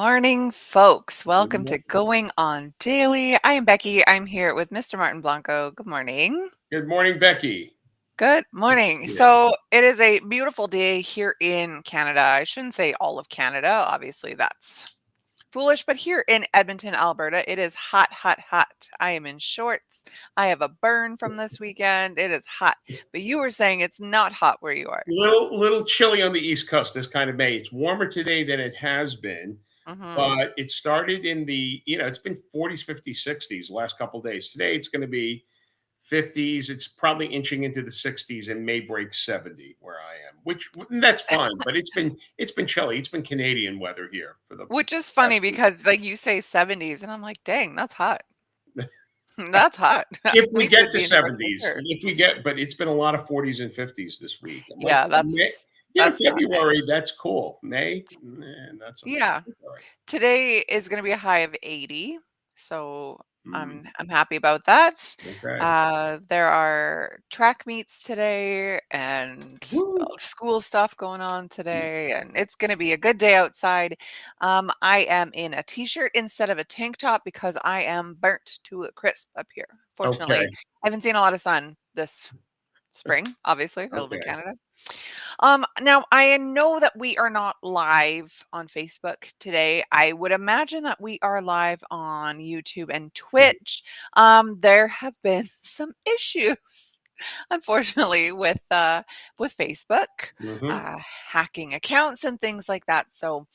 morning, folks. Good Welcome to mor- Going On Daily. I am Becky. I'm here with Mr. Martin Blanco. Good morning. Good morning, Becky. Good Good to morning. see you. So, it is a beautiful day here in Canada. I shouldn't say all of Canada. Obviously, that's foolish, but here in Edmonton, Alberta, it is hot, hot, hot. I am in shorts. I have a burn from this weekend. It is hot. But you were saying it's not hot where you are. Little chilly on the East Coast this kind of May. It's warmer today than it has been, Mhm. but it started in it's been 40s, 50s, 60s the last couple of days. Today it's going to be 50s. It's probably inching into the 60s and may break 70 where I am, which that's fine, but it's been chilly. It's been Canadian weather here for the Which is funny past week. because, like, you say 70s, and I'm like, "Dang, that's hot." That's hot. If we We could get to be in shorts for 70s, sure. but it's been a lot of 40s and 50s this week. I'm like, Yeah, May, that's not nice. February, that's cool. May, not so much. Yeah. All right. Today is gonna be a high of 80, so Mm, I'm happy about that. okay. There are track meets today and Woo. school stuff going on today, and it's gonna be a good day outside. I am in a t-shirt instead of a tank top because I am burnt to a crisp up here. Fortunately, Okay. I haven't seen a lot of sun this spring, obviously. I live in Okay. Canada. Now I know that we are not live on Facebook today. I would imagine that we are live on YouTube and Twitch. There have been some issues, unfortunately, with Facebook, Mm-hmm. hacking accounts and things like that. So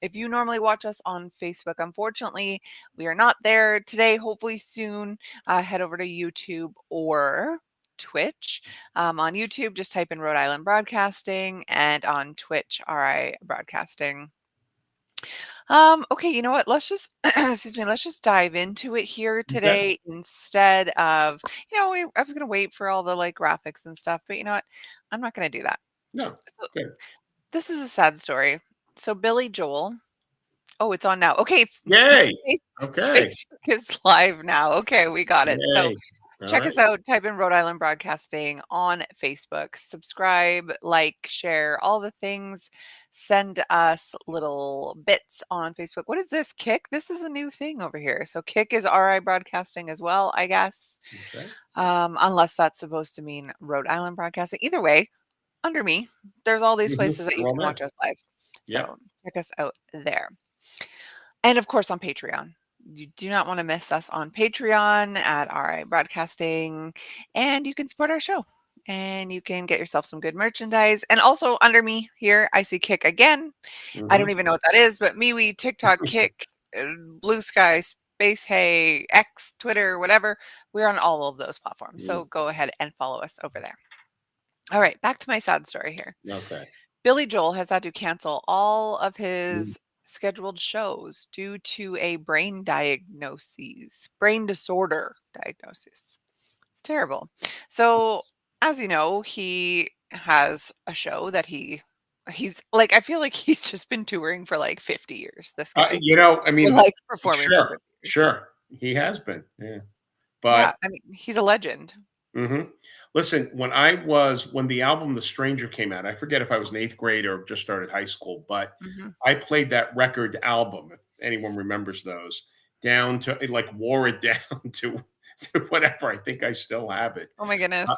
if you normally watch us on Facebook, unfortunately, we are not there today. Hopefully soon, head over to YouTube or Twitch. On YouTube, just type in Rhode Island Broadcasting, and on Twitch, RI Broadcasting. Okay, you know what? Let's just excuse me, let's just dive into it here Okay. today instead of, I was gonna wait for all the like graphics and stuff, but you know what? I'm not gonna do that. No. So Good. this is a sad story. So Billy Joel. Oh, it's on now. Okay, Yay. Okay. Facebook is live now. Okay, we got it. So Yay. All check us right. out. Type in Rhode Island Broadcasting on Facebook. Subscribe, like, share, all the things. Send us little bits on Facebook. What is this? Kick? This is a new thing over here. So Kick is RI Broadcasting as well, I guess. Okay. Unless that's supposed to mean Rhode Island Broadcasting. Either way, under me, there's all these Mm-hmm. places that you They're all can there. watch us live. Yep. So check us out there. And of course on Patreon. You do not want to miss us on Patreon at RI Broadcasting, and you can support our show. And you can get yourself some good merchandise. And also under me here, I see Kick again. I Mm-hmm. don't even know what that is, but MeWe, TikTok, Kick, Blue Sky, Space Hey, X, Twitter, whatever. We're on all of those platforms. Mm. So go ahead and follow us over there. All right, back to my sad story here. Okay. Billy Joel has had to cancel all of Mm. his scheduled shows due to a brain disorder diagnosis. It's terrible. So, as you know, he has a show that he's like, I feel like he's just been touring for like 50 years, this guy. I Or mean, like performing for sure, 50 years. sure. He has been. Yeah. Yeah, But I mean, he's a legend. mhm. Listen, when the album The Stranger came out, I forget if I was in 8th grade or just started high school, but Mhm. I played that record album, if anyone remembers those, down to like wore it down to whatever. I think I still have it. Oh my Uh, goodness.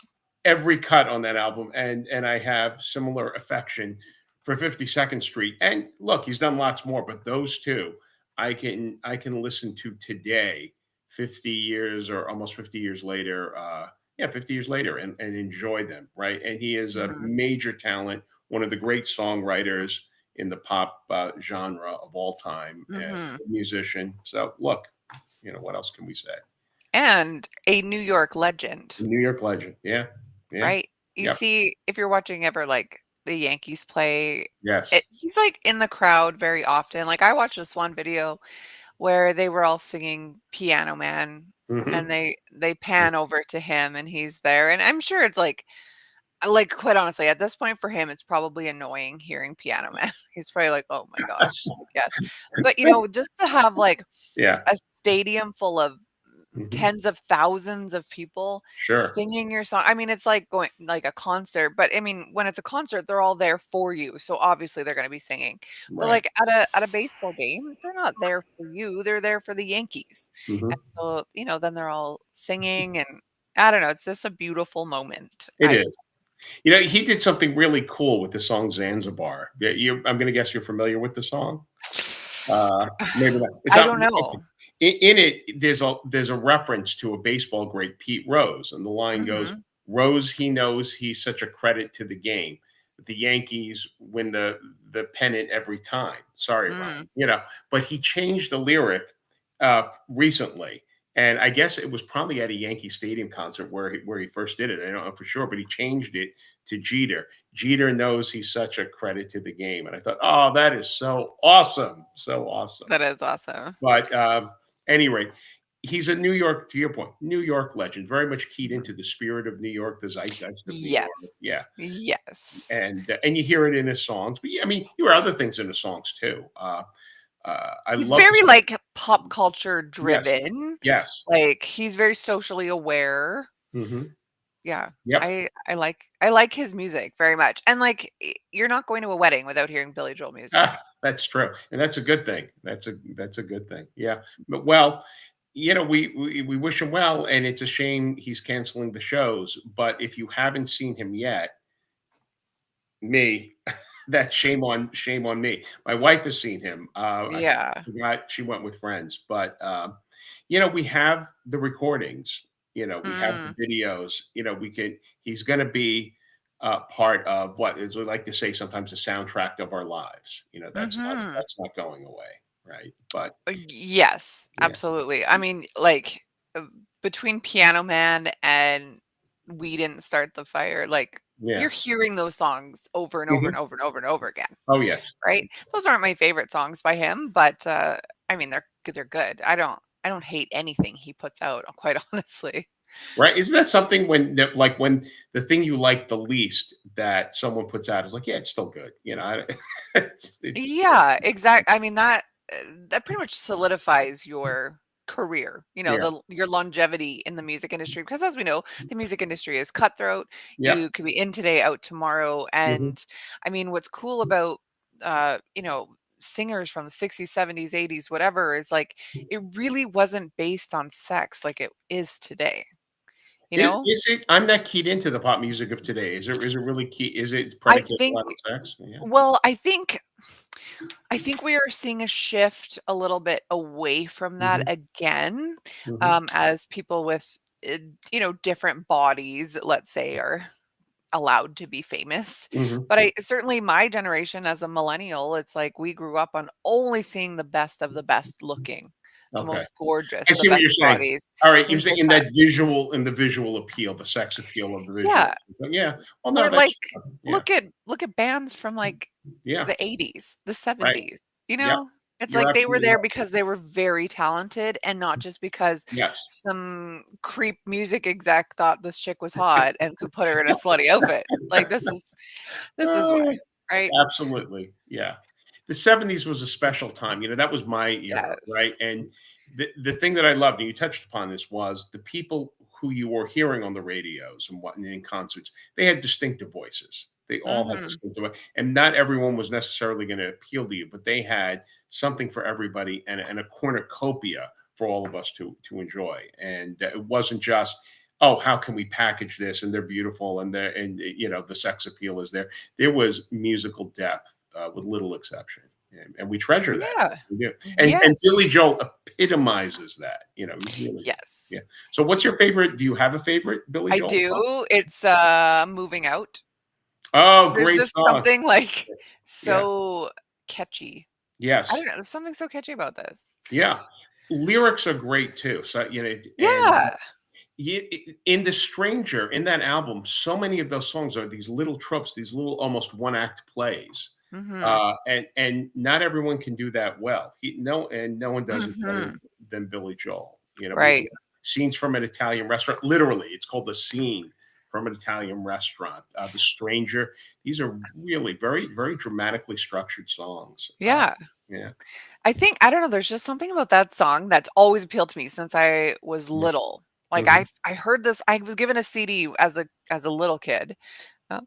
every cut on that album, and I have similar affection for 52nd Street. And look, he's done lots more, but those two I can listen to today, 50 years or almost 50 years later. Yeah, 50 years later, and enjoy them, right? And he is a Mhm. major talent, one of the great songwriters in the pop genre of all time, and Mhm. a musician. So look, what else can we say? And a New York legend. New York legend. Yeah, yeah, Right? You yep, see, if you're watching ever, like, the Yankees play, yes. he's, like, in the crowd very often. Like, I watched this one video where they were all singing Piano Man, and Hmm. they pan over to him, and he's there, and I'm sure it's, quite honestly, at this point for him, it's probably annoying hearing Piano Man. He's probably like, "Oh my gosh, like, yes." But, just to have, like, Yeah. a stadium full of Mhm. tens of thousands of people Sure. singing your song. I mean, it's like going like a concert, but I mean, when it's a concert, they're all there for you, so obviously they're gonna be singing. But, Right. like, at a baseball game, they're not there for you, they're there for the Yankees. And Mhm. so, then they're all singing, and I don't know, it's just a beautiful moment. It is. He did something really cool with the song Zanzibar. Yeah, I'm gonna guess you're familiar with the song? Maybe not. It's I not don't know. okay. In it, there's a reference to a baseball great, Pete Rose, and the line goes, Mhm. "Rose, he knows he's such a credit to the game. The Yankees win the pennant every time. Sorry, Ron." Mm. But he changed the lyric recently, and I guess it was probably at a Yankee Stadium concert where he first did it. I don't know for sure, but he changed it to Jeter. Jeter knows he's such a credit to the game. And I thought, oh, that is so awesome. So awesome. That is awesome. But anyway, he's a New York, to your point, New York legend, very much keyed Mhm. into the spirit of New York, the zeitgeist of New York. Yeah. Yes. Yes. And you hear it in his songs. But yeah, I mean, you hear other things in his songs too. I He's love very, the like, pop culture yes, driven, yes. like, he's very socially aware. Hmm. Yeah. Yep. I like his music very much, and, like, you're not going to a wedding without hearing Billy Joel music. That's true, and that's a good thing. That's a good thing. Yeah, but well, we wish him well, and it's a shame he's canceling the shows. But if you haven't seen him yet, me, that's shame on me. My wife has seen him. I Yeah. forgot she went with friends, but we have the recordings. We have Mm. the videos. We can. He's going to be part of what is we like to say sometimes the soundtrack of our lives. That's not Mhm. that's not going away, right? But Yes, yeah, absolutely. I mean, like, between Piano Man and We Didn't Start the Fire, like, yeah. you're hearing those songs over and over Mhm. and over and over and over again, Oh yes. right? Those aren't my favorite songs by him, but, I mean, they're good. I don't hate anything he puts out, quite honestly. Right? Isn't that something when the thing you like the least that someone puts out is like, yeah, it's still good. It's Yeah, I mean, that pretty much solidifies your career, yeah, your longevity in the music industry, because as we know, the music industry is cutthroat. yeah. You could be in today, out tomorrow, Mhm. and I mean, what's cool about, singers from the 60s, 70s, 80s, whatever, is like, it really wasn't based on sex like it is today, you know? Is it? I'm not keyed into the pop music of today. Is it really key? Is it I predicated a think lot on sex? Yeah. well, I think we are seeing a shift a little bit away from that Mhm. again, Mhm. as people with, different bodies, let's say, are allowed to be famous. Mhm. But I certainly my generation as a millennial, it's like we grew up on only seeing the best of the best looking, the Okay. most gorgeous, I the see what you're best saying. bodies, All right, you're things saying like that. in the visual appeal, the sex appeal of the Yeah. visuals. But yeah. Well, no, Or, like, that's yeah. look at bands from, like, Yeah. the '80s, the Right. '70s, you Yep. know? It's You're like they were absolutely there right. because they were very talented and not just because Yes. some creep music exec thought this chick was hot and could put her in a slutty outfit. Like, this is why, Uh, right? Absolutely. Yeah. The '70s was a special time. That was my era, right? Yes. And the thing that I loved, and you touched upon this, was the people who you were hearing on the radios and what and in concerts, they had distinctive voices. They all had Mhm. distinctive and not everyone was necessarily going to appeal to you, but they had something for everybody and a cornucopia for all of us to enjoy. And it wasn't just oh, how can we package this? And they're beautiful, and the sex appeal is there. There was musical depth with little exception, and we treasure that. Yeah. We do. And Yes. Billy Joel epitomizes that. He's really yeah. Yes. So, what's your favorite? Do you have a favorite Billy I Joel song? do. It's, Moving Out. Oh, There's great just song. something, like, Yeah. so catchy. I Yes. don't know, there's something so catchy about this. Yeah. Lyrics are great too. So and Yeah. in The Stranger, in that album, so many of those songs are these little tropes, these little almost one act plays. Mhm. And not everyone can do that well. No one does it better Mhm. than Billy Joel. We have Right. scenes from an Italian restaurant. Literally, it's called The Scene from an Italian restaurant, The Stranger. These are really very, very dramatically structured songs. Yeah. Yeah, I think I don't know, there's just something about that song that's always appealed to me since I was yeah. little. Like, Hmm. I heard this I was given a CD as a little kid, uh,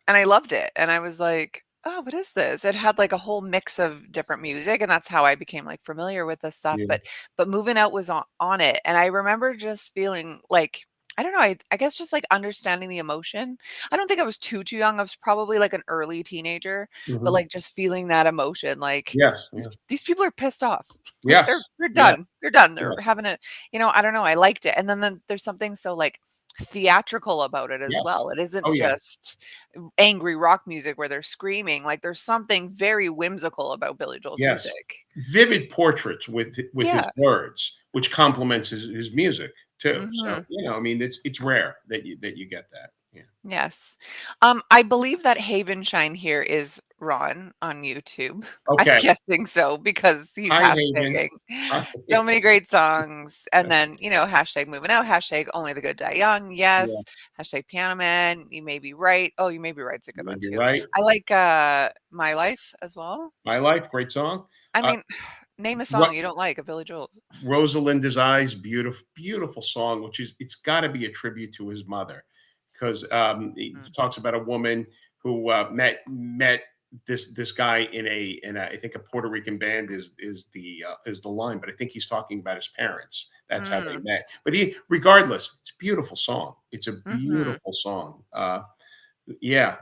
and I loved it, and I was like, "Oh, what is this?" It had, like, a whole mix of different music, and that's how I became, like, familiar with this stuff, Yeah. but Moving Out was on it, and I remember just feeling like I don't know, I guess just, like, understanding the emotion. I don't think I was too young, I was probably, like, an early teenager, but, Hmm. like, just feeling that emotion, like, Yes. these Yeah. these people are pissed off. Like, Yes. they're Yes. done. They're done. They're Yes. having I don't know, I liked it, and then there's something so, like, theatrical about it as Yes. well. It isn't Oh yeah. just angry rock music where they're screaming, like, there's something very whimsical about Billy Joel's Yes. music. Vivid portraits with his Yeah. words, which complements his music too. So Mhm. I mean, it's rare that you get that. Yeah. Yes. I believe that Haven Shine Here is Ron on YouTube. I'm Okay. guessing so because he's Hi, Haven. hashtagging Hi. so many great songs. And then, hashtag moving out, hashtag only the good die young. Yeah, Yes. Hashtag piano man. You may be right. Oh, you may be right's a you good may one be too. right. I like My Life as well. My Life, great song. I Uh, mean, name a Ro song you don't like of Billy Joel's. Rosalinda's Eyes, beautiful, beautiful song, which is it's got to be a tribute to his mother, because he Mm. talks about a woman who met this guy in a I think a Puerto Rican band is the line, but I think he's talking about his parents. That's how they Mm. met. But regardless, it's a beautiful song. It's a Mhm. beautiful song. Yeah,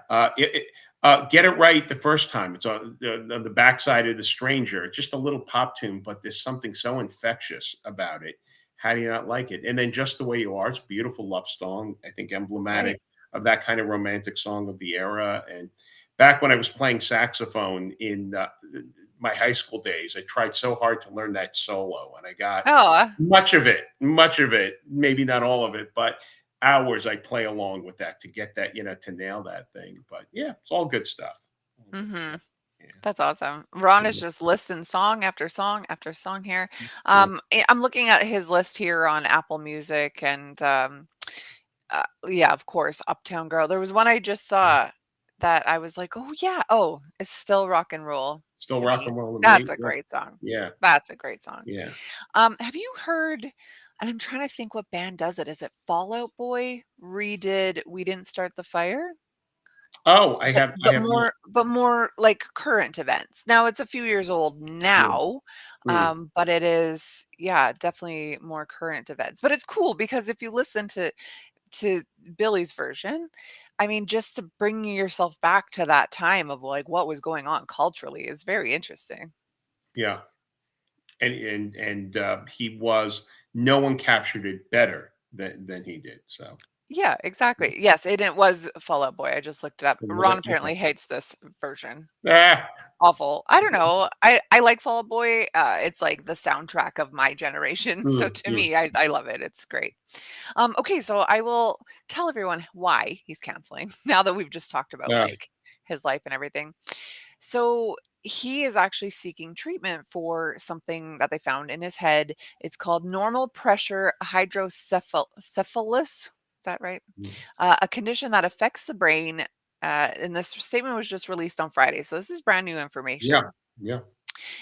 get it right the first time. It's on the backside of The Stranger. It's just a little pop tune, but there's something so infectious about it. How do you not like it? And then Just the Way You Are, it's a beautiful love song. I think Right. emblematic of that kind of romantic song of the era. And back when I was playing saxophone in my high school days, I tried so hard to learn that solo, and I got Oh, much of it, maybe not all of it, but hours I play along with that to get that, to nail that thing. But yeah, it's all good stuff. All good stuff. mhm. Yeah. That's awesome. Ron is Yeah. just listing song after song after song here. Yeah. I'm looking at his list here on Apple Music and yeah, of course, Uptown Girl. There was one I just saw that I was like, "Oh yeah, oh, it's still rock and roll Still to rock me." and roll with That's me. a Yeah. great song. Yeah. That's a great song. Yeah. Have you heard and I'm trying to think what band does it. Is it Fallout Boy redid We Didn't Start the Fire? Oh, But I but have not. more but more like current events. Now it's a few years old Yeah. now, Mm. but it is yeah, definitely more current events. But it's cool because if you listen to Billy's version, I mean, just to bring yourself back to that time of, like, what was going on culturally is very interesting. Yeah. And he was no one captured it better than he did. So Yeah, yeah. exactly. Yes, it was Fall Out Boy, I just looked it up. Was Ron it? Okay. apparently hates this version. Ah. Awful. I don't know. I like Fall Out Boy. It's like the soundtrack of my generation. So Mm, to mm. me, I love it. It's great. Okay, so I will tell everyone why he's canceling now that we've just talked about Yeah. like his life and everything. So he is actually seeking treatment for something that they found in his head. It's called normal pressure hydrocephalus. Is that right? Mm. A condition that affects the brain. And this statement was just released on Friday. So this is brand new Yeah. information. Yeah.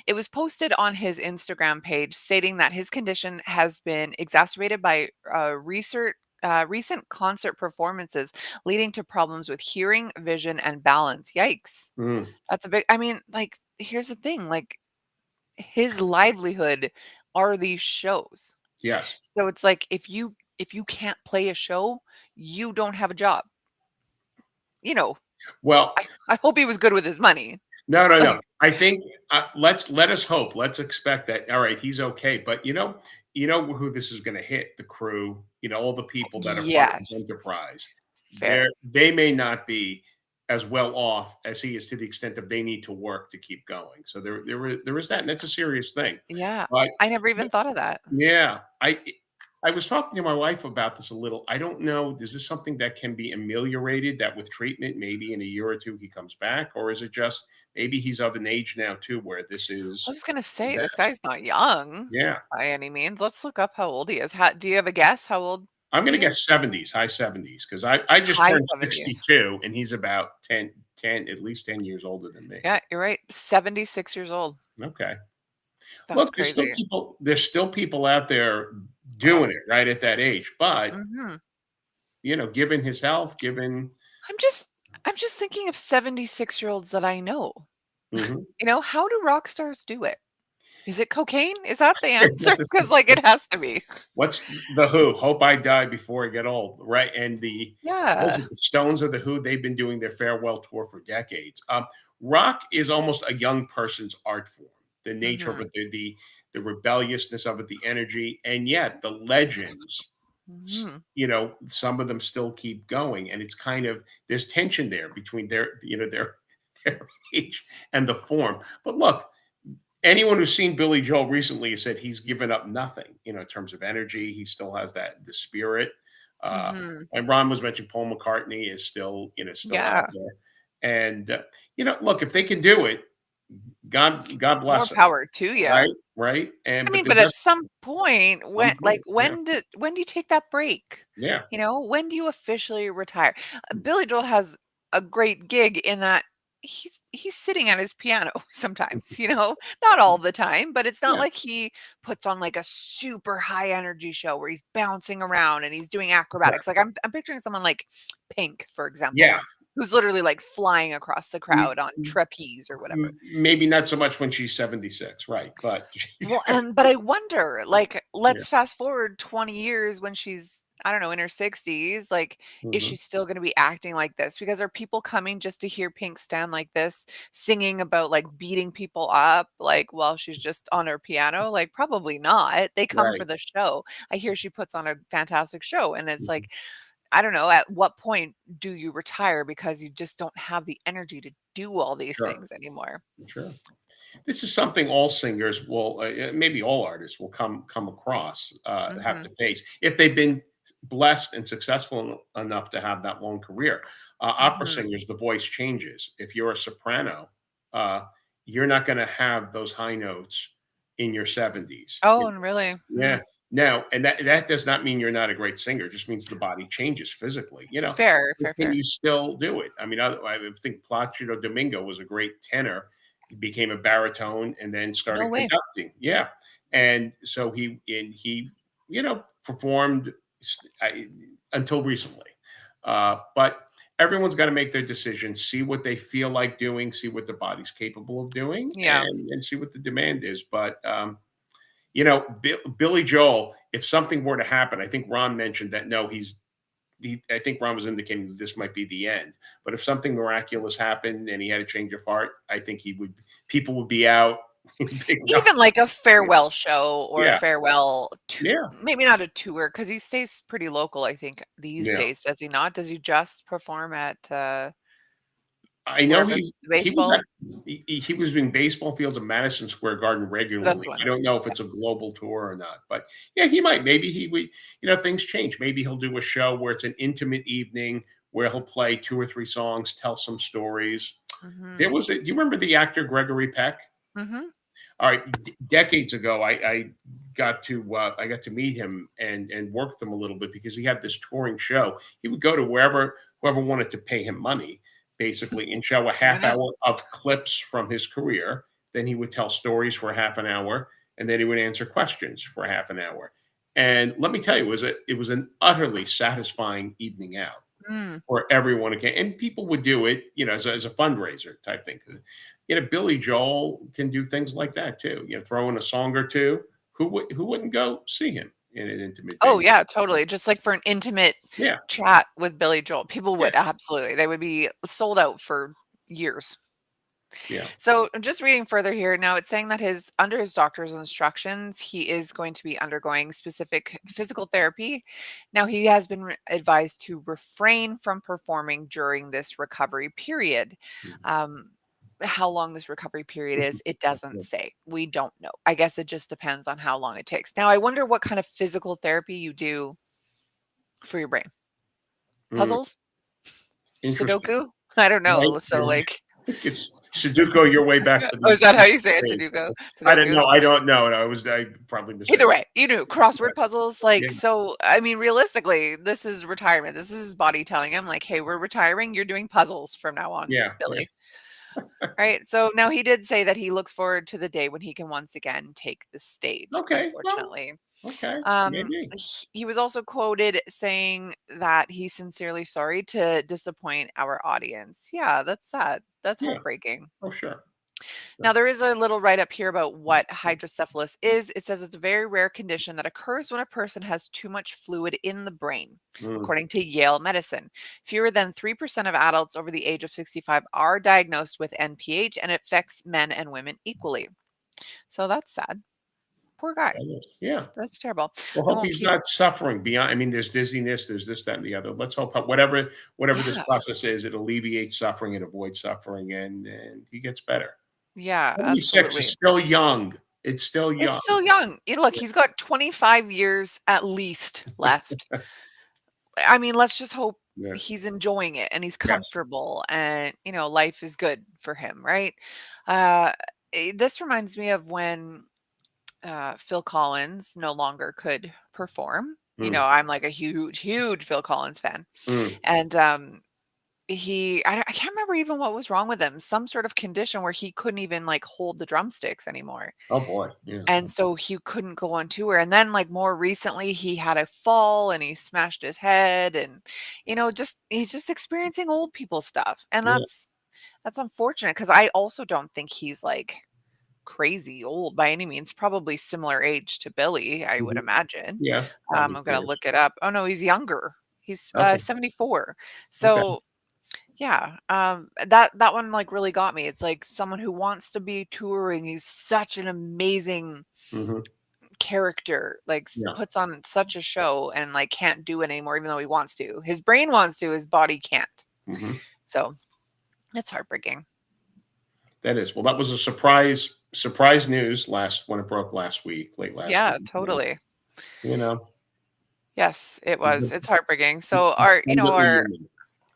It was posted on his Instagram page stating that his condition has been exacerbated by recent concert performances, leading to problems with hearing, vision, and balance. Yikes. Mm. That's a big, I mean, like, here's the thing like, his livelihood are these shows. Yes. So it's like, if you can't play a show, you don't have a job. You know, Well, I hope he was good with his money. no, no, no. Like, I think let us hope. Let's expect that. All right, he's okay. But you know who this is going to hit? The crew. All the people that are part of his yes. enterprise. Fair. They may not be as well off as he is to the extent of they need to work to keep going. So there is that, and that's a serious thing. Yeah, But I never even thought of that. yeah, I was talking to my wife about this a little. I don't know. Is this something that can be ameliorated? That with treatment, maybe in a year or two he comes back, or is it just maybe he's of an age now too where this I is was gonna say this best? guy's not young Yeah. by any means. Let's look up how old he is. Do you have a guess how old? I'm gonna Mhm. guess 70s, high 70s, because I just High turned 70s. 62, and he's about 10, at least 10 years older than me. Yeah, you're right. 76 years old. Okay. That's Look, crazy. there's still people out there Wow. doing it right at that age, but, Mhm. given his health, given I'm just I'm just thinking of 76-year-olds that I know. mhm. How do rock stars do it? Is it cocaine? Is that the It's answer? not the Because, same. like, it has to be. What's the Who? Hope I die before I get old, right? And the what was Yeah. it, the Stones or the Who? They've been doing their farewell tour for decades. Rock is almost a young person's art form. The nature of Mhm. it, the rebelliousness of it, the energy, and yet the legends. Mhm. Some of them still keep going, and it's kind of there's tension there between their their age and the form. But look, anyone who's seen Billy Joel recently has said he's given up nothing, in terms of energy. He still has the spirit. Uh, Mhm. and Ron was mentioning Paul McCartney is still out Yeah. there. And look, if they can do it, God More bless them, power to you. right? Right. And I but mean, there but at does some point, some point, yeah, when do you take that break? yeah, When do you officially retire? Billy Joel has a great gig in that he's sitting at his piano sometimes, not all the time, but it's not yeah, like he puts on like a super high energy show where he's bouncing around and he's doing acrobatics. correct. Like I'm picturing someone like Pink, for example, Yeah. who's literally like flying across the M- crowd on m- trapeze or whatever. Maybe not so much when she's 76, right? But Well, but I wonder, like, yeah. let's fast forward 20 years when she's, I don't know, in her 60s. Like, is she Mhm. still going to be acting like this? Because are people coming just to hear Pink stand like this, singing about like beating people up, like while she's just on her piano? Like, probably not. They come for Right. the show. I hear she puts on a fantastic show. And it's Mhm. like, I don't know, at what point do you retire because you just don't have the energy to do all these Sure. things anymore? Sure. This is something all singers will, maybe all artists will come across, have Hmm. to face if they've been blessed and successful enough to have that long career. Opera Hmm. singers, the voice changes. If you're a soprano, uh, you're not going to have those high notes in your 70s. Oh, and really? Yeah. Now, and that does not mean you're not a great singer. It just means the body changes physically. Fair, But fair, can fair. you still do it? I mean, I would think Placido Domingo was a great tenor. He became a baritone and then No started way. conducting. Yeah, and so he performed until recently. But everyone's got to make their decisions, see what they feel like doing, see what the body's capable of doing, Yeah. and see what the demand is. But Billy Joel, if something were to happen, I think Ron mentioned that no, I think Ron was indicating that this might be the end. But if something miraculous happened and he had a change of heart, I think people would be out big numbers. Even like a farewell show or a Yeah, farewell tou yeah, maybe not a tour because he stays pretty local, I think, these yeah. days, does he not? Does he just perform at, I know wherever the he was baseball? he was in baseball fields at Madison Square Garden That's regularly. the I one. don't know if it's a global tour or not, but yeah, he might. Maybe he would. Things change. Maybe he'll do a show where it's an intimate evening where he'll play two or three songs, tell some stories. Mhm. There was do you remember the actor Gregory Peck? Mhm. All right, decades ago, I got to meet him and work with him a little bit because he had this touring show. He would go to whoever wanted to pay him money, basically, and show a Why half not? hour of clips from his career. Then he would tell stories for half an hour, and then he would answer questions for half an hour. And let me tell you, it was an utterly satisfying evening out Mm. for everyone again. And people would do it, as a fundraiser type thing. Billy Joel can do things like that too. Throw in a song or two. Who wouldn't go see him in an intimate Oh, venue? yeah, totally, just like for an intimate Yeah, chat with Billy Joel, people yeah, would, absolutely, they would be sold out for years. yeah. So I'm just reading further here. Now it's saying that under his doctor's instructions, he is going to be undergoing specific physical therapy. Now he has been advised to refrain from performing during this recovery period. Mhm. Um, how long this recovery period is, it doesn't Yeah. say. We don't know. I guess it just depends on how long it takes. Now I wonder what kind of physical therapy you do for your brain. Mm, Puzzles? interesting. Sudoku? I don't know. Right, So like, It's Sudoku your way back to Oh, the is that how you say it? grave. Sudoku? I don't Sudoku? know. I don't know. I probably Either mistaken. way, you knew Right. crossword puzzles, like, Yeah. so, I mean, realistically, this is retirement. This is his body telling him, like, "Hey, we're retiring. You're doing puzzles from now on, Yeah. Yeah. Billy." Right? So now he did say that he looks forward to the day when he can once again take the stage, Okay. Well, unfortunately. okay. Um, Maybe. he was also quoted saying that he's sincerely sorry to disappoint our audience. Yeah, that's sad. That's Yeah. heartbreaking. Oh, sure. Now, Sure. there is a little write up here about what hydrocephalus is. It says it's a very rare condition that occurs when a person has too much fluid in the brain, Mm. according to Yale Medicine. Fewer than 3% of adults over the age of 65 are diagnosed with NPH, and it affects men and women equally. So that's sad. Poor guy. Yeah. That's terrible. Well, We hope won't he's keep, not suffering beyond. I mean, there's dizziness, there's this, that, and the other. Let's hope whatever this yeah, process is, it alleviates suffering, it avoids suffering, and he gets better. yeah, 76 is absolutely. still young. It's still It's young. still young. Look, Yeah. he's got 25 years at least left. I mean, let's just hope Yeah. he's enjoying it and he's Yes. comfortable and, life is good for him, right? Uh, this reminds me of when Phil Collins no longer could perform. Mm, I'm like a huge, huge Phil Collins fan. mm. And I can't remember even what was wrong with him, some sort of condition where he couldn't even like hold the drumsticks anymore. Oh, boy. Yeah. And so he couldn't go on tour, and then, like, more recently, he had a fall and he smashed his head and, just he's just experiencing old people stuff, and Yeah. that's unfortunate because I also don't think he's, like, crazy old by any means, probably similar age to Billy, I would Mhm. imagine. Yeah. Probably I'm gonna close. look it up. Oh, no, he's younger. He's, Okay. 74. Okay. So, yeah, that one, like, really got me. It's like someone who wants to be touring, he's such an amazing Mhm. character, like, Yeah. puts on such a show and, like, can't do it anymore even though he wants to. His brain wants to, his body can't. Mhm. So, it's heartbreaking. That is. Well, that was a surprise news when it broke last week, late last Yeah, week. totally. You know, Yes, it he's was. It's heartbreaking. So our, abundantly human.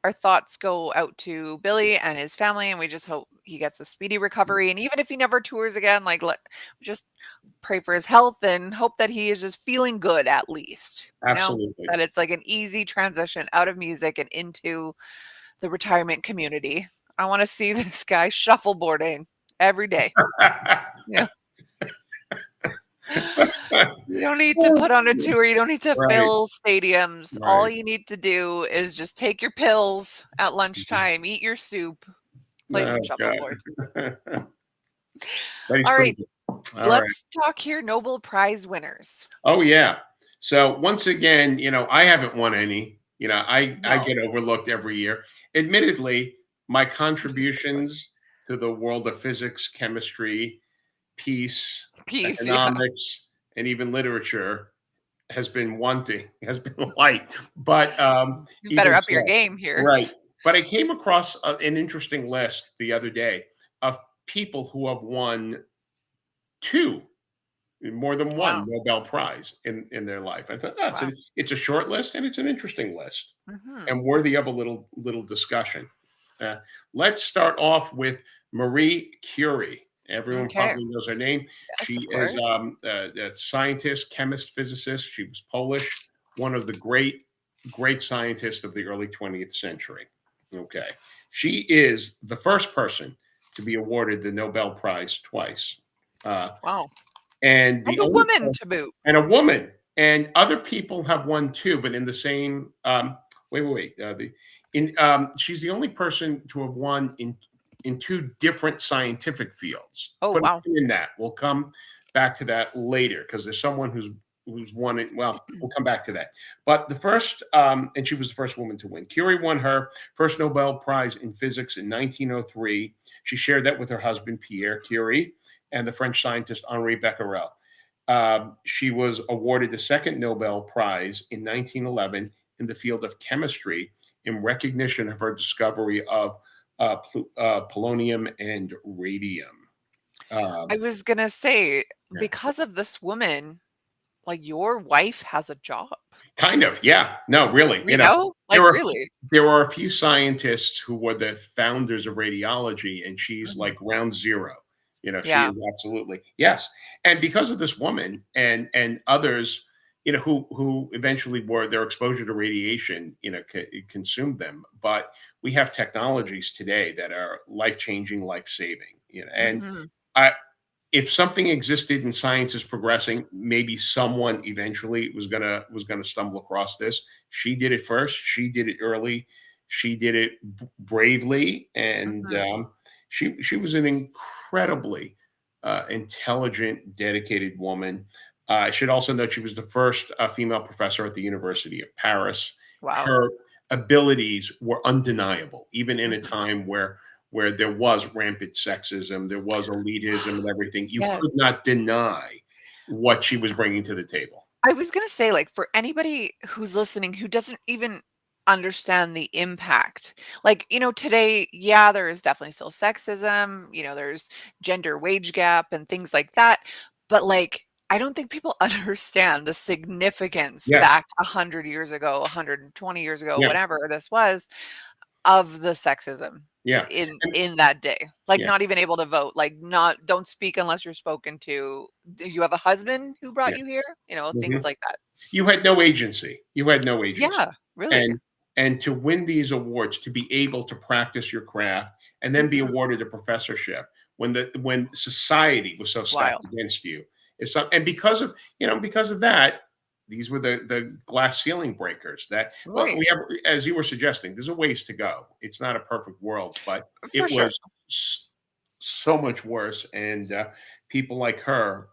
our thoughts go out to Billy and his family, and we just hope he gets a speedy recovery. And even if he never tours again, like, just pray for his health and hope that he is just feeling good at least, Absolutely. that it's like an easy transition out of music and into the retirement community. I wanna see this guy shuffleboarding every day, you know? You don't need to put on a tour, you don't need to Right. fill stadiums. All Right. you need to do is just take your pills at Mhm. lunchtime, eat your soup, play some Oh, shuffleboard. God. That is pretty Alright, good. All right. let's talk here Nobel Prize winners. Oh, yeah. So once again, I haven't won any. I No. get overlooked every year. Admittedly, my contributions to the world of physics, chemistry, peace, Peace, yeah. economics, and even literature has been wanting, has been light. But You better even up your so, game here. right. But I came across an interesting list the other day of people who have won two, more than one Wow. Nobel Prize in their life. I thought, Wow. it's a short list and it's an interesting list Mhm. and worthy of a little discussion. Uh, let's start off with Marie Curie. Everyone Okay. probably knows her name. Yes, She of is course. a scientist, chemist, physicist. She was Polish, one of the great scientists of the early 20th century. Okay. She is the first person to be awarded the Nobel Prize twice. Uh, Wow. and And the a only woman to boot. and a woman, and other people have won too, but in the same. Wait. She's the only person to have won in two different scientific fields. Oh, Put a wow. pin in that. We'll come back to that later because there's someone who's won it. Well, we'll come back to that. But the first, and she was the first woman to win. Curie won her first Nobel Prize in physics in 1903. She shared that with her husband Pierre Curie and the French scientist Henri Becquerel. She was awarded the second Nobel Prize in 1911 in the field of chemistry in recognition of her discovery of polonium and radium. I Um, was gonna say, yeah. because of this woman, like, your wife has a job, Kind of, yeah. No, really, Like, there are really? there are a few scientists who were the founders of radiology, and she's Mhm. like ground zero. She Yeah. is absolutely yes. And because of this woman and others, who eventually were their exposure to radiation, consumed them. But we have technologies today that are life changing, life saving. And Mhm. I if something existed and science is progressing, maybe someone eventually was gonna stumble across this. She did it first. She did it early. She did it bravely, and Mhm. she was an incredibly intelligent, dedicated woman. I should also note she was the first female professor at the University of Paris. Wow. Her abilities were undeniable, even in a Mhm. time where there was rampant sexism, there was elitism and everything. You Yes. could not deny what she was bringing to the table. I was gonna say, like, for anybody who's listening who doesn't even understand the impact, like, today, yeah, there is definitely still sexism, there's gender wage gap and things like that, but, like, I don't think people understand the significance Yes. back 100 years ago, 120 years ago, Yeah. whatever this was, of the sexism Yeah. And in that day. Like, yeah. not even able to vote, like, not don't speak unless you're spoken to. Do you have a husband who brought Yeah. you here? Things Mhm. like that. You had no agency. You had no agency. Yeah, really. And to win these awards, to be able to practice your craft and then be Mhm. awarded a professorship when society was so stacked Wild. against you is some and because of that, these were the glass ceiling breakers that well, Right. we have as you were suggesting, there's a ways to go. It's not a perfect world, but For it sure. was so much worse. And people like her,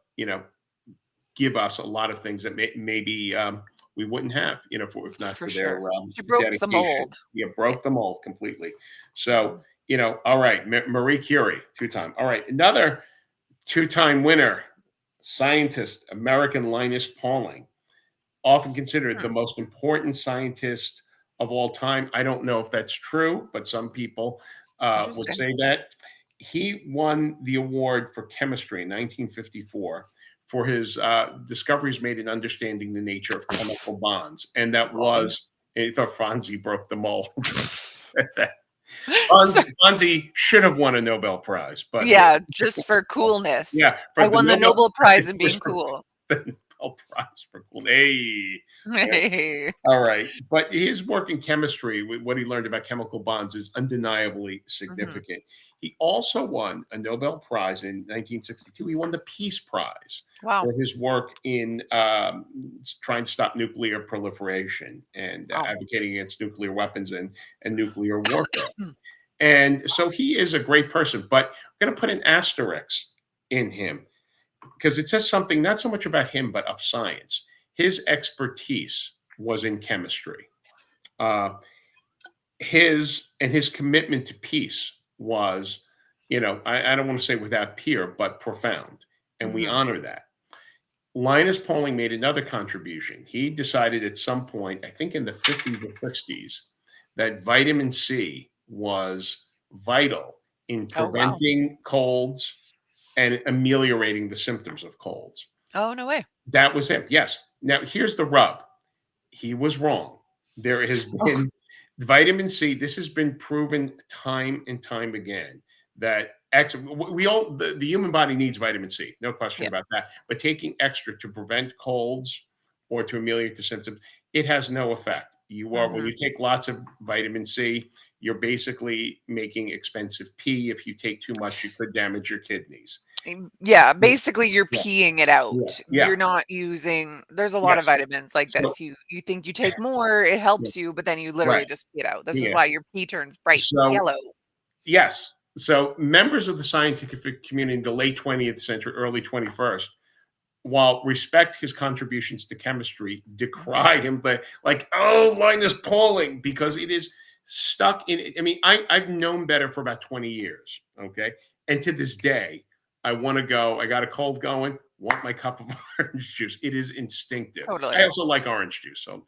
give us a lot of things that maybe we wouldn't have, if not For for their sure. She broke the dedication. mold. Yeah, Yeah. broke the mold completely. So, Mhm. all right, Marie Curie, two-time. All right, another two-time winner, scientist, American Linus Pauling, often considered the Hmm. most important scientist of all time. I don't know if that's true, but some people would Interesting. say that. He won the award for chemistry in 1954 for his discoveries made in understanding the nature of chemical bonds. And that Wild. was, I thought Fonzie broke the mold. So Fonzie should have won a Nobel Prize, but yeah, just for coolness. yeah, for I the won the Nobel, Nobel Prize it in was being for cool. the Nobel Prize for cool. Hey, Hey. all right. But his work in chemistry, what he learned about chemical bonds, is undeniably Mhm. significant. He also won a Nobel Prize in 1962. He won the Peace Prize Wow. for his work in trying to stop nuclear proliferation and Wow. advocating against nuclear weapons and nuclear warfare. Hmm. And so he is a great person, but I'm going to put an asterisk in him because it says something not so much about him, but of science. His expertise was in chemistry. Uh, his commitment to peace was, I don't want to say without peer, but profound, and we Mhm. honor that. Linus Pauling made another contribution. He decided at some point, I think in the 50s or 60s, that vitamin C was vital in Oh, wow. preventing colds and ameliorating the symptoms of colds. Oh, no way. That was him. Yes. Now, here's the rub. He was wrong. There has Oh, been vitamin C. This has been proven time and time again that we all the human body needs vitamin C, no question about yes. that. But taking extra to prevent colds or to ameliorate the symptoms, it has no effect. You are when Mhm. you take lots of vitamin C, you're basically making expensive pee. If you take too much, you could damage your kidneys. Yeah, Yeah, basically you're yeah, peeing it yeah, out. yeah. You're not using there's a lot of Yes. vitamins like So this. You think you take more, it yeah, helps you, but then you right. literally just pee it out. This is Yeah. why your pee turns bright So yellow. yes. So members of the scientific community in the late 20th century, early 21st, while respect his contributions to chemistry, Mhm. decry him, but like, oh, Linus Pauling, because it is stuck in. I mean, I've known better for about 20 years. Okay. And to this day, I want to go. I got a cold going, want my cup of orange juice. It is instinctive. I Totally. also like orange juice. So,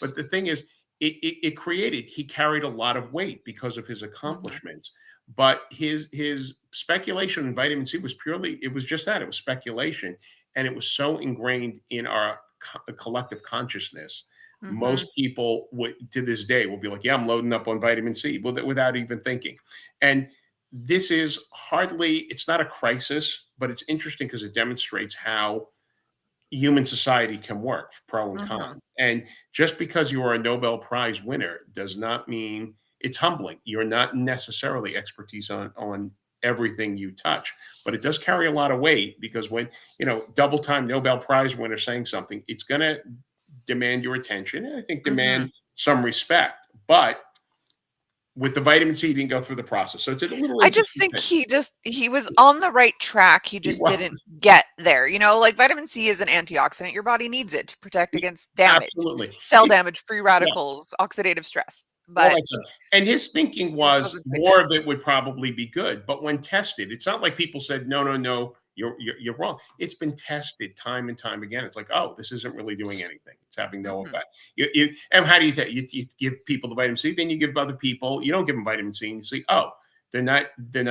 but the thing is, he carried a lot of weight because of his Mhm. accomplishments. But his speculation in vitamin C was purely, it was just that, it was speculation. and it was so ingrained in our collective consciousness. Mhm. Most people would, to this day, will be like, "Yeah, I'm loading up on vitamin C," without even thinking. And this is hardly, it's not a crisis, but it's interesting because it demonstrates how human society can work, pro and Mhm. con. And just because you are a Nobel Prize winner does not mean, it's humbling. You're not necessarily expertise on everything you touch, but it does carry a lot of weight, because when, double time Nobel Prize winner saying something, it's going to demand your attention, and I think Mhm. demand some respect. But with the vitamin C, he didn't go through the process, so it's a little I just interesting think thing. he was on the right track, he He just didn't was. get there, like vitamin C is an antioxidant, your body needs it to protect against damage, Absolutely. cell damage, free Yeah. radicals, oxidative stress, All but that stuff. And his thinking just was wasn't quite more there. of it would probably be good, but when tested, it's not like people said, "No, no, no, you're wrong." It's been tested time and time again. It's like, "Oh, this isn't really doing anything. It's having no Mhm. effect." And how do you think you give people the vitamin C, then you give other people, you don't give them vitamin C, and you see, "Oh, they're not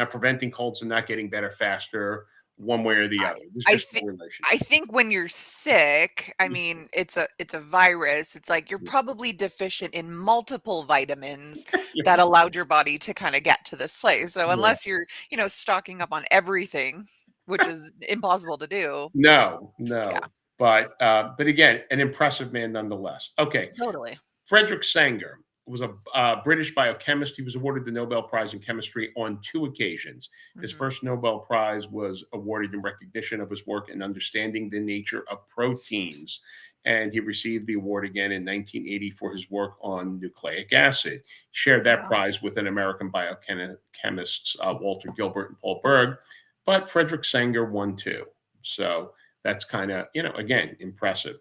preventing colds and not getting better faster one way or the other." There's I just thi no I relationship. think when you're sick, I mean, it's a virus, it's like you're probably deficient in multiple vitamins Yeah. that allowed your body to kinda get to this place, so Yeah. unless you're, stocking up on everything, which is impossible to do. No, Yeah, no. But again, an impressive man nonetheless. Okay. totally. Frederick Sanger was a British biochemist. He was awarded the Nobel Prize in Chemistry on two occasions. His Mhm. first Nobel Prize was awarded in recognition of his work in understanding the nature of proteins. And he received the award again in 1980 for his work on nucleic acid. He shared that Wow. prize with an American biochemists, Walter Gilbert and Paul Berg. But Frederick Sanger won too. So that's kind of, again, impressive.